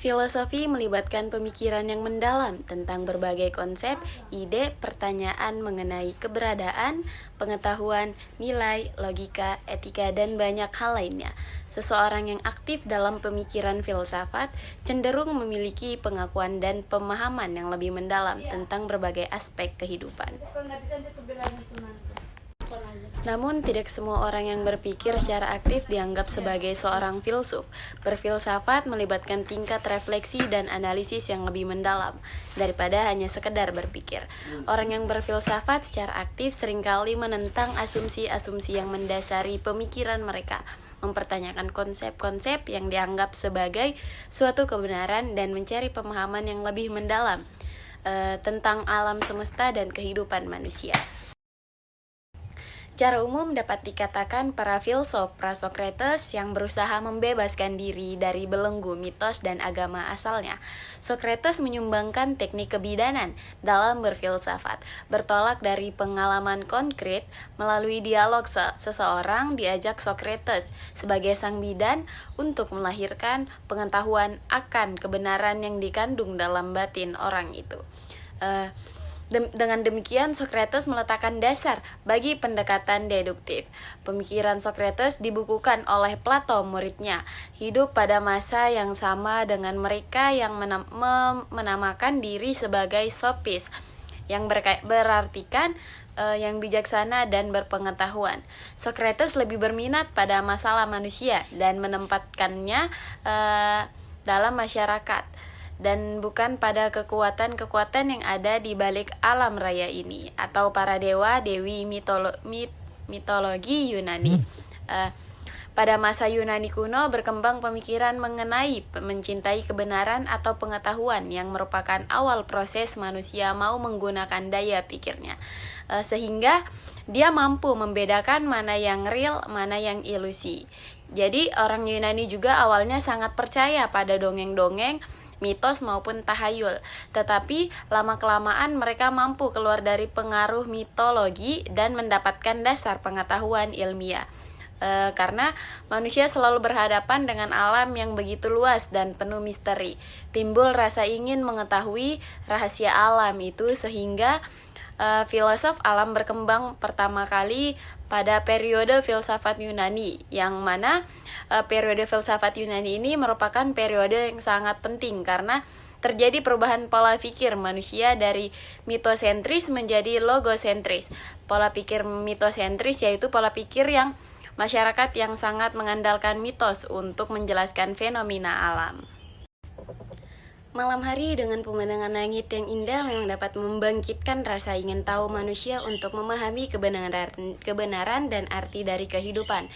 Filosofi melibatkan pemikiran yang mendalam tentang berbagai konsep, ide, pertanyaan mengenai keberadaan, pengetahuan, nilai, logika, etika, dan banyak hal lainnya. Seseorang yang aktif dalam pemikiran filsafat cenderung memiliki pengakuan dan pemahaman yang lebih mendalam tentang berbagai aspek kehidupan. Namun, tidak semua orang yang berpikir secara aktif dianggap sebagai seorang filsuf. Berfilsafat melibatkan tingkat refleksi dan analisis yang lebih mendalam daripada hanya sekedar berpikir. Orang yang berfilsafat secara aktif seringkali menentang asumsi-asumsi yang mendasari pemikiran mereka, mempertanyakan konsep-konsep yang dianggap sebagai suatu kebenaran dan mencari pemahaman yang lebih mendalam tentang alam semesta dan kehidupan manusia. Secara umum dapat dikatakan para filsuf pra-Socrates yang berusaha membebaskan diri dari belenggu mitos dan agama asalnya. Socrates menyumbangkan teknik kebidanan dalam berfilsafat, bertolak dari pengalaman konkret melalui dialog seseorang diajak Socrates sebagai sang bidan untuk melahirkan pengetahuan akan kebenaran yang dikandung dalam batin orang itu. Dengan demikian, Socrates meletakkan dasar bagi pendekatan deduktif. Pemikiran Socrates dibukukan oleh Plato, muridnya, hidup pada masa yang sama dengan mereka yang menamakan diri sebagai sofis, yang berartikan yang bijaksana dan berpengetahuan. Socrates lebih berminat pada masalah manusia dan menempatkannya dalam masyarakat, dan bukan pada kekuatan-kekuatan yang ada di balik alam raya ini atau para dewa dewi mitologi Yunani. Pada masa Yunani kuno berkembang pemikiran mengenai mencintai kebenaran atau pengetahuan yang merupakan awal proses manusia mau menggunakan daya pikirnya, sehingga dia mampu membedakan mana yang real, mana yang ilusi. Jadi orang Yunani juga awalnya sangat percaya pada dongeng-dongeng, mitos maupun tahayul, tetapi lama-kelamaan mereka mampu keluar dari pengaruh mitologi dan mendapatkan dasar pengetahuan ilmiah. Karena manusia selalu berhadapan dengan alam yang begitu luas dan penuh misteri, timbul rasa ingin mengetahui rahasia alam itu, sehingga filosof alam berkembang pertama kali pada periode filsafat Yunani, yang mana periode filsafat Yunani ini merupakan periode yang sangat penting karena terjadi perubahan pola pikir manusia dari mitosentris menjadi logosentris. Pola pikir mitosentris yaitu pola pikir yang masyarakat yang sangat mengandalkan mitos untuk menjelaskan fenomena alam. Malam hari dengan pemandangan langit yang indah memang dapat membangkitkan rasa ingin tahu manusia untuk memahami kebenaran dan arti dari kehidupan.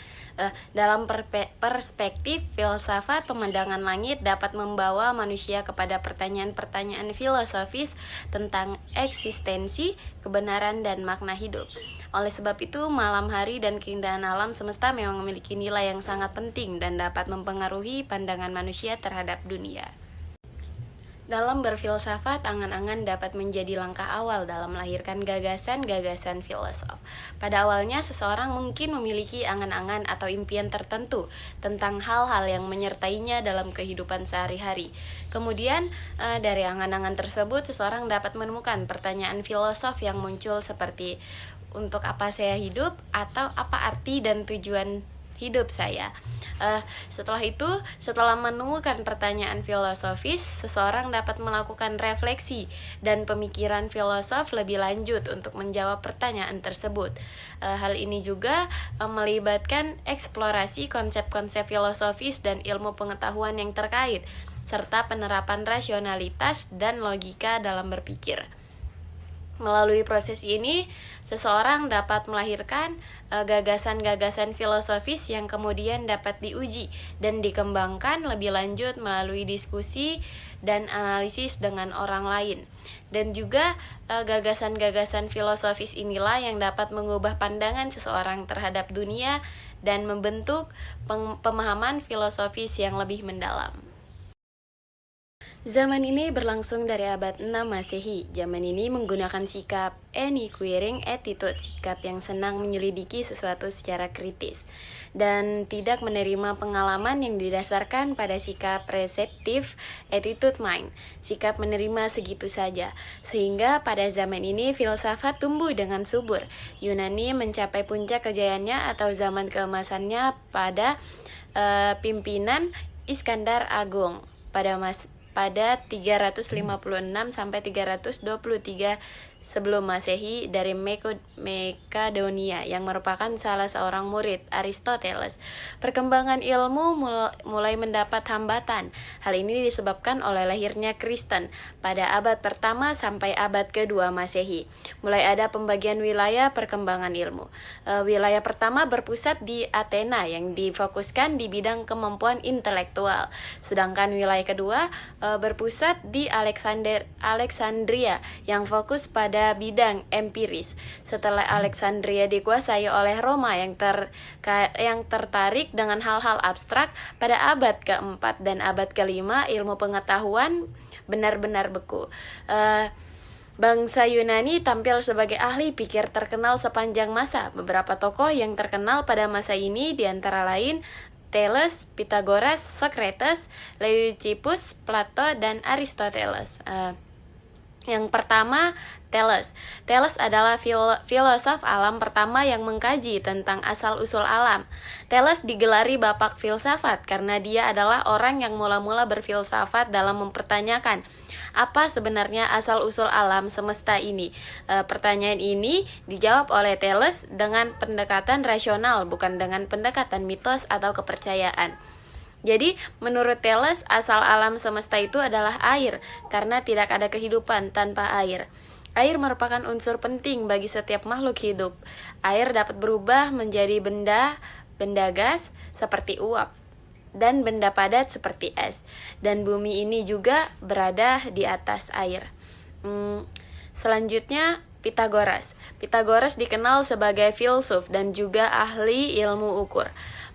Dalam perspektif filsafat, pemandangan langit dapat membawa manusia kepada pertanyaan-pertanyaan filosofis tentang eksistensi, kebenaran, dan makna hidup. Oleh sebab itu, malam hari dan keindahan alam semesta memang memiliki nilai yang sangat penting dan dapat mempengaruhi pandangan manusia terhadap dunia. Dalam berfilsafat, angan-angan dapat menjadi langkah awal dalam melahirkan gagasan-gagasan filosof. Pada awalnya, seseorang mungkin memiliki angan-angan atau impian tertentu tentang hal-hal yang menyertainya dalam kehidupan sehari-hari. Kemudian, dari angan-angan tersebut, seseorang dapat menemukan pertanyaan filosof yang muncul seperti, untuk apa saya hidup? Atau apa arti dan tujuan hidup saya? Setelah menemukan pertanyaan filosofis, seseorang dapat melakukan refleksi dan pemikiran filosof lebih lanjut untuk menjawab pertanyaan tersebut. Hal ini juga melibatkan eksplorasi konsep-konsep filosofis dan ilmu pengetahuan yang terkait, serta penerapan rasionalitas dan logika dalam berpikir. Melalui proses ini, seseorang dapat melahirkan gagasan-gagasan filosofis yang kemudian dapat diuji dan dikembangkan lebih lanjut melalui diskusi dan analisis dengan orang lain. Dan juga gagasan-gagasan filosofis inilah yang dapat mengubah pandangan seseorang terhadap dunia dan membentuk pemahaman filosofis yang lebih mendalam. Zaman ini berlangsung dari abad 6 Masehi. Zaman ini menggunakan sikap inquiring attitude, sikap yang senang menyelidiki sesuatu secara kritis dan tidak menerima pengalaman yang didasarkan pada sikap reseptif attitude mind, sikap menerima segitu saja. Sehingga pada zaman ini filsafat tumbuh dengan subur. Yunani mencapai puncak kejayaannya atau zaman keemasannya pada pimpinan Iskandar Agung pada 356 sampai 323 sebelum Masehi dari Makedonia yang merupakan salah seorang murid Aristoteles. Perkembangan ilmu mulai mendapat hambatan. Hal ini disebabkan oleh lahirnya Kristen pada abad pertama sampai abad kedua Masehi. Mulai ada pembagian wilayah perkembangan ilmu. Wilayah pertama berpusat di Athena yang difokuskan di bidang kemampuan intelektual. Sedangkan wilayah kedua berpusat di Alexandria yang fokus pada bidang empiris. Setelah Alexandria dikuasai oleh Roma yang tertarik dengan hal-hal abstrak, pada abad keempat dan abad kelima ilmu pengetahuan benar-benar beku. Bangsa Yunani tampil sebagai ahli pikir terkenal sepanjang masa. Beberapa tokoh yang terkenal pada masa ini diantara lain Thales, Pythagoras, Socrates, Leucippus, Plato, dan Aristoteles. Yang pertama, Thales. Thales adalah filosof alam pertama yang mengkaji tentang asal-usul alam. Thales digelari bapak filsafat karena dia adalah orang yang mula-mula berfilsafat dalam mempertanyakan apa sebenarnya asal-usul alam semesta ini. Pertanyaan ini dijawab oleh Thales dengan pendekatan rasional, bukan dengan pendekatan mitos atau kepercayaan. Jadi, menurut Thales, asal alam semesta itu adalah air, karena tidak ada kehidupan tanpa air. Air merupakan unsur penting bagi setiap makhluk hidup. Air dapat berubah menjadi benda gas seperti uap, dan benda padat seperti es. Dan bumi ini juga berada di atas air. Selanjutnya, Pythagoras. Pythagoras dikenal sebagai filsuf dan juga ahli ilmu ukur.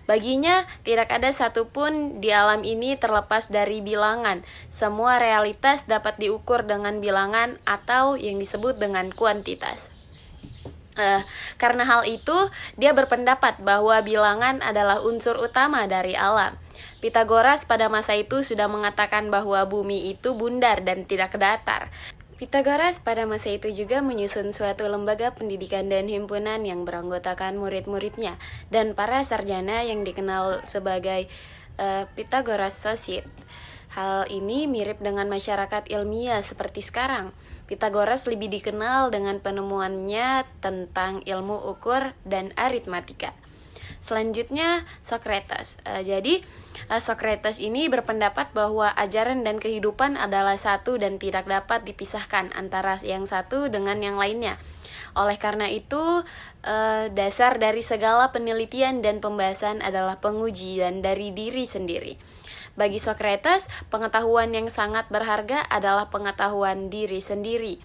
Baginya, tidak ada satupun di alam ini terlepas dari bilangan. Semua realitas dapat diukur dengan bilangan atau yang disebut dengan kuantitas. Karena hal itu, dia berpendapat bahwa bilangan adalah unsur utama dari alam. Pythagoras pada masa itu sudah mengatakan bahwa bumi itu bundar dan tidak datar. Pythagoras pada masa itu juga menyusun suatu lembaga pendidikan dan himpunan yang beranggotakan murid-muridnya dan para sarjana yang dikenal sebagai Pythagoras Society. Hal ini mirip dengan masyarakat ilmiah seperti sekarang. Pythagoras lebih dikenal dengan penemuannya tentang ilmu ukur dan aritmatika. Selanjutnya, Socrates. Socrates ini berpendapat bahwa ajaran dan kehidupan adalah satu dan tidak dapat dipisahkan antara yang satu dengan yang lainnya. Oleh karena itu, dasar dari segala penelitian dan pembahasan adalah pengujian dari diri sendiri. Bagi Socrates, pengetahuan yang sangat berharga adalah pengetahuan diri sendiri.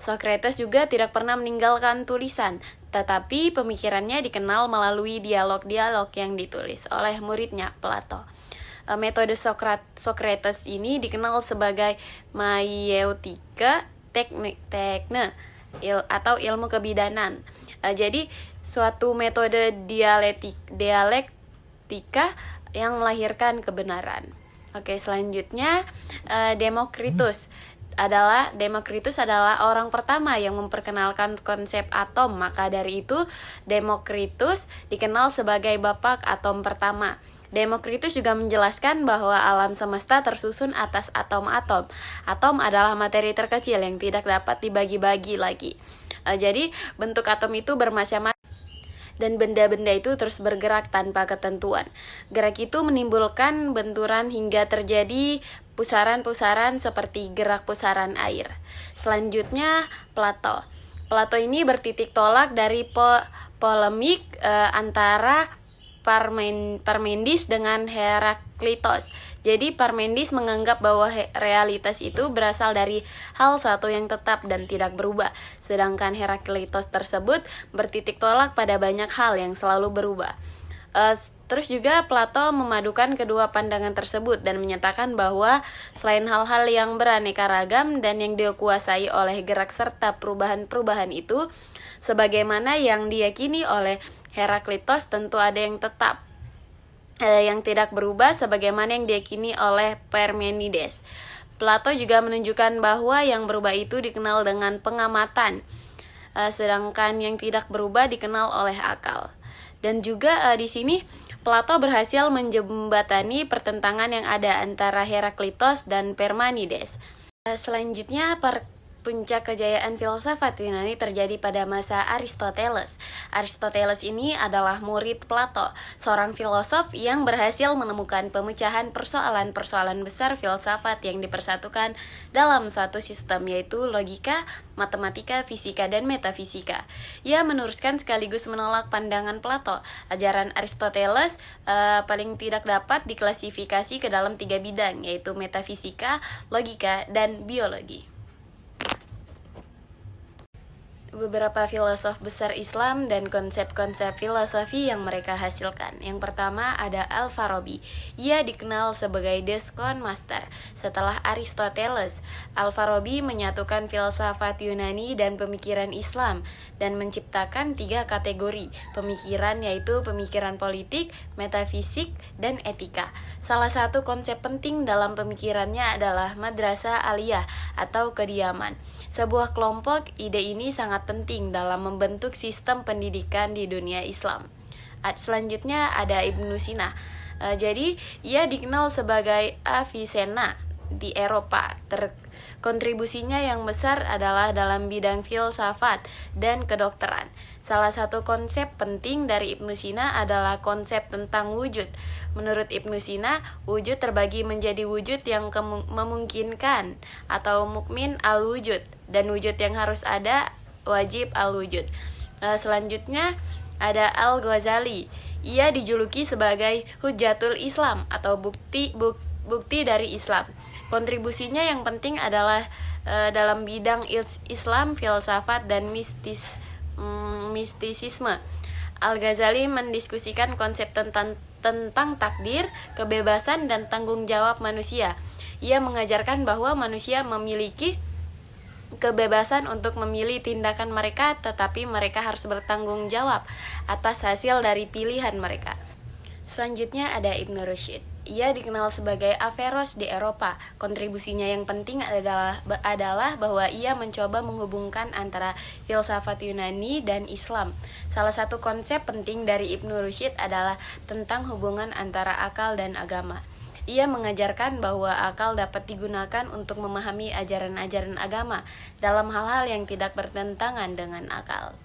Socrates juga tidak pernah meninggalkan tulisan, tetapi pemikirannya dikenal melalui dialog-dialog yang ditulis oleh muridnya Plato. Metode Socrates ini dikenal sebagai maieutika tekne atau ilmu kebidanan. Jadi suatu metode dialektika yang melahirkan kebenaran. Oke, selanjutnya Demokritus adalah orang pertama yang memperkenalkan konsep atom. Maka dari itu Demokritus dikenal sebagai bapak atom pertama. Demokritus juga menjelaskan bahwa alam semesta tersusun atas atom-atom. Atom adalah materi terkecil yang tidak dapat dibagi-bagi lagi. Jadi bentuk atom itu bermacam-macam dan benda-benda itu terus bergerak tanpa ketentuan. Gerak itu menimbulkan benturan hingga terjadi pusaran-pusaran seperti gerak pusaran air. Selanjutnya, Plato. Plato ini bertitik tolak dari polemik antara Parmenides dengan Heraklitos. Jadi Parmenides menganggap bahwa realitas itu berasal dari hal satu yang tetap dan tidak berubah, sedangkan Heraklitos tersebut bertitik tolak pada banyak hal yang selalu berubah. Terus juga Plato memadukan kedua pandangan tersebut dan menyatakan bahwa selain hal-hal yang beraneka ragam dan yang dikuasai oleh gerak serta perubahan-perubahan itu, sebagaimana yang diyakini oleh Heraklitos, tentu ada yang tetap, yang tidak berubah sebagaimana yang diyakini oleh Parmenides. Plato juga menunjukkan bahwa yang berubah itu dikenal dengan pengamatan, sedangkan yang tidak berubah dikenal oleh akal. Dan juga di sini Plato berhasil menjembatani pertentangan yang ada antara Heraklitos dan Parmenides. Selanjutnya, puncak kejayaan filsafat Yunani terjadi pada masa Aristoteles. Aristoteles ini adalah murid Plato, seorang filosof yang berhasil menemukan pemecahan persoalan-persoalan besar filsafat yang dipersatukan dalam satu sistem, yaitu logika, matematika, fisika, dan metafisika. Ia meneruskan sekaligus menolak pandangan Plato. Ajaran Aristoteles paling tidak dapat diklasifikasi ke dalam 3 bidang, yaitu metafisika, logika, dan biologi. Beberapa filosof besar Islam dan konsep-konsep filosofi yang mereka hasilkan. Yang pertama ada Al-Farabi. Ia dikenal sebagai The Scone Master. Setelah Aristoteles, Al-Farabi menyatukan filsafat Yunani dan pemikiran Islam dan menciptakan 3 kategori pemikiran, yaitu pemikiran politik, metafisik, dan etika. Salah satu konsep penting dalam pemikirannya adalah madrasah aliyah atau kediaman. Sebuah kelompok, ide ini sangat penting dalam membentuk sistem pendidikan di dunia Islam. Selanjutnya ada Ibnu Sina. Jadi ia dikenal sebagai Avicenna di Eropa. Kontribusinya yang besar adalah dalam bidang filsafat dan kedokteran. Salah satu konsep penting dari Ibnu Sina adalah konsep tentang wujud. Menurut Ibnu Sina, wujud terbagi menjadi wujud yang memungkinkan atau mukmin al-wujud, dan wujud yang harus ada wajib al-wujud. Selanjutnya ada Al-Ghazali. Ia dijuluki sebagai Hujjatul Islam atau bukti dari Islam. Kontribusinya yang penting adalah dalam bidang Islam, filsafat, dan mistisisme. Al-Ghazali mendiskusikan konsep tentang takdir, kebebasan, dan tanggung jawab manusia. Ia mengajarkan bahwa manusia memiliki kebebasan untuk memilih tindakan mereka, tetapi mereka harus bertanggung jawab atas hasil dari pilihan mereka. Selanjutnya ada Ibnu Rushd. Ia dikenal sebagai Averroes di Eropa. Kontribusinya yang penting adalah bahwa ia mencoba menghubungkan antara filsafat Yunani dan Islam. Salah satu konsep penting dari Ibnu Rushd adalah tentang hubungan antara akal dan agama. Ia mengajarkan bahwa akal dapat digunakan untuk memahami ajaran-ajaran agama dalam hal-hal yang tidak bertentangan dengan akal.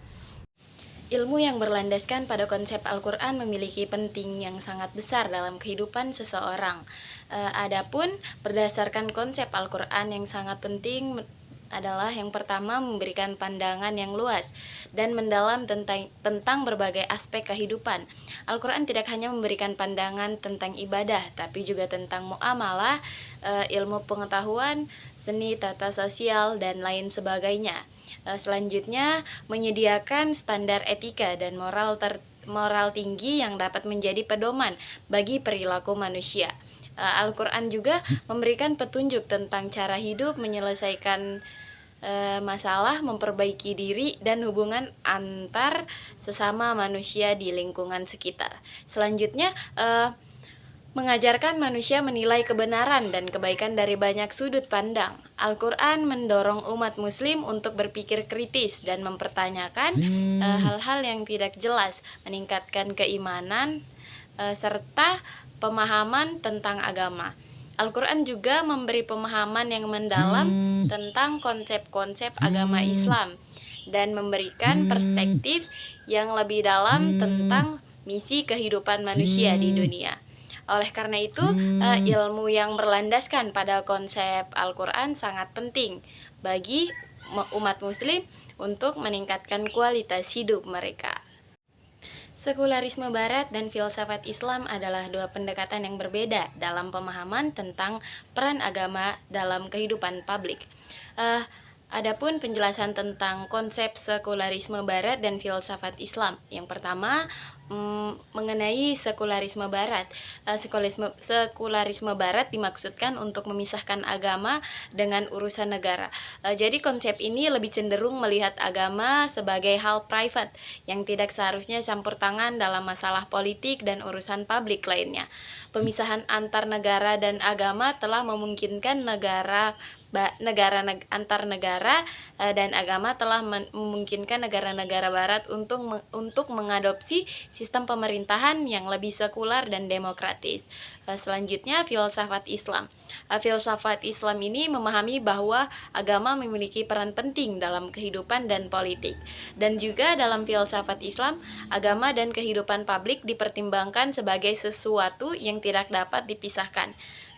Ilmu yang berlandaskan pada konsep Al-Quran memiliki penting yang sangat besar dalam kehidupan seseorang. Adapun berdasarkan konsep Al-Quran yang sangat penting adalah yang pertama memberikan pandangan yang luas dan mendalam tentang berbagai aspek kehidupan. Al-Quran tidak hanya memberikan pandangan tentang ibadah, tapi juga tentang muamalah, ilmu pengetahuan, seni, tata sosial, dan lain sebagainya. Selanjutnya, menyediakan standar etika dan moral tinggi yang dapat menjadi pedoman bagi perilaku manusia. Al-Quran juga memberikan petunjuk tentang cara hidup, menyelesaikan masalah, memperbaiki diri, dan hubungan antar sesama manusia di lingkungan sekitar. Selanjutnya, mengajarkan manusia menilai kebenaran dan kebaikan dari banyak sudut pandang. Al-Quran mendorong umat muslim untuk berpikir kritis dan mempertanyakan hal-hal yang tidak jelas, meningkatkan keimanan serta pemahaman tentang agama. Al-Quran juga memberi pemahaman yang mendalam tentang konsep-konsep agama Islam dan memberikan perspektif yang lebih dalam tentang misi kehidupan manusia di dunia. Oleh karena itu, ilmu yang berlandaskan pada konsep Al-Quran sangat penting bagi umat muslim untuk meningkatkan kualitas hidup mereka. Sekularisme Barat dan filsafat Islam adalah dua pendekatan yang berbeda dalam pemahaman tentang peran agama dalam kehidupan publik. Adapun penjelasan tentang konsep sekularisme barat dan filsafat Islam. Yang pertama, mengenai sekularisme barat. Sekularisme barat dimaksudkan untuk memisahkan agama dengan urusan negara. Jadi konsep ini lebih cenderung melihat agama sebagai hal private yang tidak seharusnya campur tangan dalam masalah politik dan urusan publik lainnya. Pemisahan antar negara dan agama telah memungkinkan antar negara dan agama telah memungkinkan negara-negara barat untuk mengadopsi sistem pemerintahan yang lebih sekular dan demokratis. Selanjutnya, filsafat Islam. Filsafat Islam ini memahami bahwa agama memiliki peran penting dalam kehidupan dan politik. Dan juga dalam filsafat Islam, agama dan kehidupan publik dipertimbangkan sebagai sesuatu yang tidak dapat dipisahkan.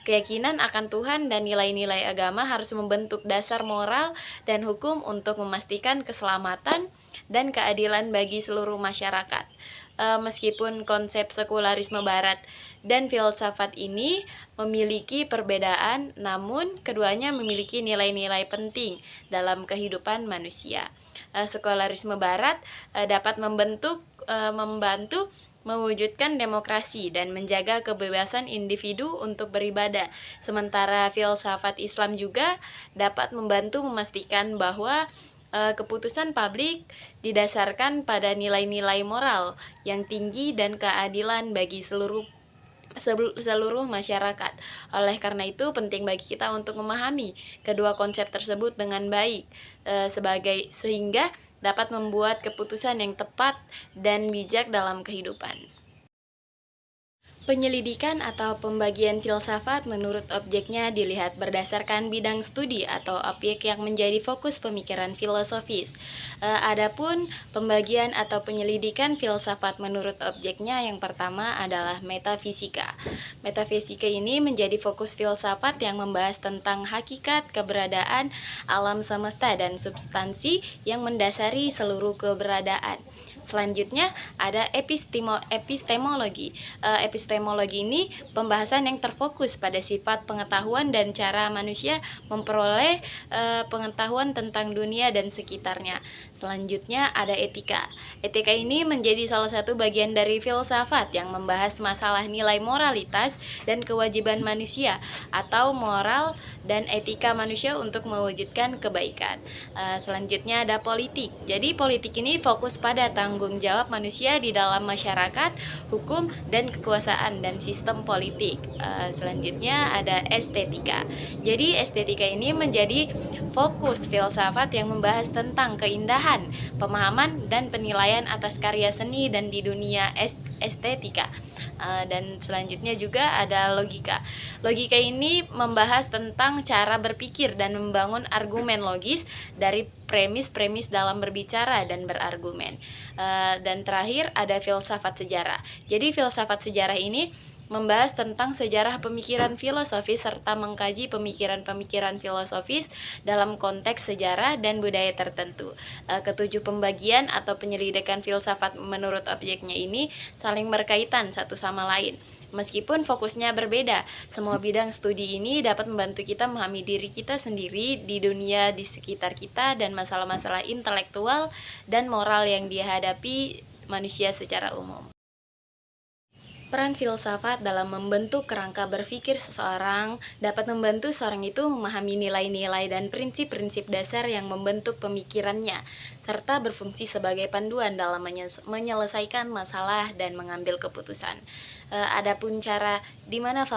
Keyakinan akan Tuhan dan nilai-nilai agama harus membentuk dasar moral dan hukum untuk memastikan keselamatan dan keadilan bagi seluruh masyarakat. Meskipun konsep sekularisme barat dan filsafat ini memiliki perbedaan, namun keduanya memiliki nilai-nilai penting dalam kehidupan manusia. Sekularisme barat dapat membantu mewujudkan demokrasi dan menjaga kebebasan individu untuk beribadah. Sementara filsafat Islam juga dapat membantu memastikan bahwa keputusan publik didasarkan pada nilai-nilai moral yang tinggi dan keadilan bagi seluruh masyarakat. Oleh karena itu penting bagi kita untuk memahami kedua konsep tersebut dengan baik sehingga dapat membuat keputusan yang tepat dan bijak dalam kehidupan. Penyelidikan atau pembagian filsafat menurut objeknya dilihat berdasarkan bidang studi atau objek yang menjadi fokus pemikiran filosofis. Adapun pembagian atau penyelidikan filsafat menurut objeknya yang pertama adalah metafisika. Metafisika ini menjadi fokus filsafat yang membahas tentang hakikat keberadaan alam semesta dan substansi yang mendasari seluruh keberadaan. Selanjutnya ada epistemologi. Epistemologi ini pembahasan yang terfokus pada sifat pengetahuan dan cara manusia memperoleh pengetahuan tentang dunia dan sekitarnya. Selanjutnya ada etika. Etika ini menjadi salah satu bagian dari filsafat yang membahas masalah nilai moralitas dan kewajiban manusia atau moral dan etika manusia untuk mewujudkan kebaikan. Selanjutnya ada politik. Jadi politik ini fokus pada tanggung jawab manusia di dalam masyarakat, hukum, dan kekuasaan dan sistem politik. Selanjutnya ada estetika. Jadi estetika ini menjadi fokus filsafat yang membahas tentang keindahan, pemahaman, dan penilaian atas karya seni dan di dunia estetika. Dan selanjutnya juga ada logika. Logika ini membahas tentang cara berpikir dan membangun argumen logis dari premis-premis dalam berbicara dan berargumen. Dan terakhir ada filsafat sejarah. Jadi filsafat sejarah ini membahas tentang sejarah pemikiran filosofis serta mengkaji pemikiran-pemikiran filosofis dalam konteks sejarah dan budaya tertentu. Ketujuh pembagian atau penyelidikan filsafat menurut objeknya ini saling berkaitan satu sama lain. Meskipun fokusnya berbeda, semua bidang studi ini dapat membantu kita memahami diri kita sendiri di dunia di sekitar kita dan masalah-masalah intelektual dan moral yang dihadapi manusia secara umum. Peran filsafat dalam membentuk kerangka berpikir seseorang dapat membantu seorang itu memahami nilai-nilai dan prinsip-prinsip dasar yang membentuk pemikirannya, serta berfungsi sebagai panduan dalam menyelesaikan masalah dan mengambil keputusan. Adapun cara di mana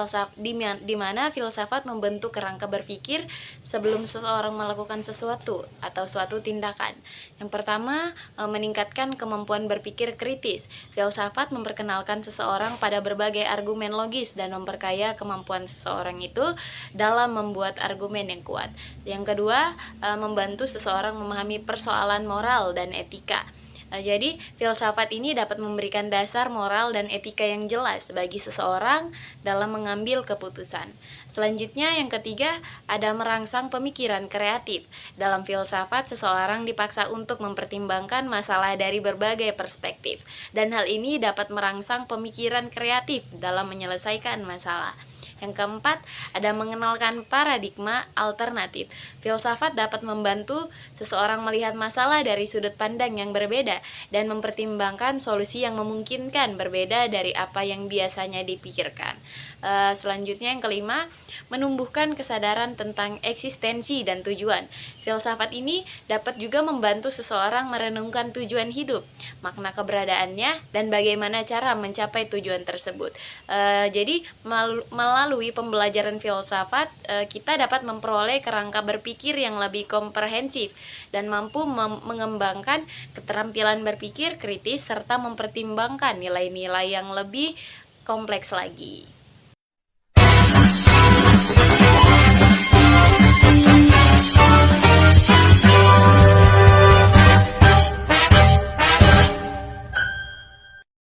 filsafat membentuk kerangka berpikir sebelum seseorang melakukan sesuatu atau suatu tindakan. Yang pertama, meningkatkan kemampuan berpikir kritis. Filsafat memperkenalkan seseorang pada berbagai argumen logis dan memperkaya kemampuan seseorang itu dalam membuat argumen yang kuat. Yang kedua, membantu seseorang memahami persoalan moral dan etika. Jadi, filsafat ini dapat memberikan dasar moral dan etika yang jelas bagi seseorang dalam mengambil keputusan. Selanjutnya, yang ketiga, ada merangsang pemikiran kreatif. Dalam filsafat, seseorang dipaksa untuk mempertimbangkan masalah dari berbagai perspektif, dan hal ini dapat merangsang pemikiran kreatif dalam menyelesaikan masalah. Yang keempat, ada mengenalkan paradigma alternatif. Filsafat dapat membantu seseorang melihat masalah dari sudut pandang yang berbeda dan mempertimbangkan solusi yang memungkinkan berbeda dari apa yang biasanya dipikirkan. Selanjutnya yang kelima, menumbuhkan kesadaran tentang eksistensi dan tujuan. Filsafat ini dapat juga membantu seseorang merenungkan tujuan hidup, makna keberadaannya, dan bagaimana cara mencapai tujuan tersebut. Jadi melalui pembelajaran filsafat, kita dapat memperoleh kerangka berpikir yang lebih komprehensif dan mampu mengembangkan keterampilan berpikir kritis serta mempertimbangkan nilai-nilai yang lebih kompleks lagi.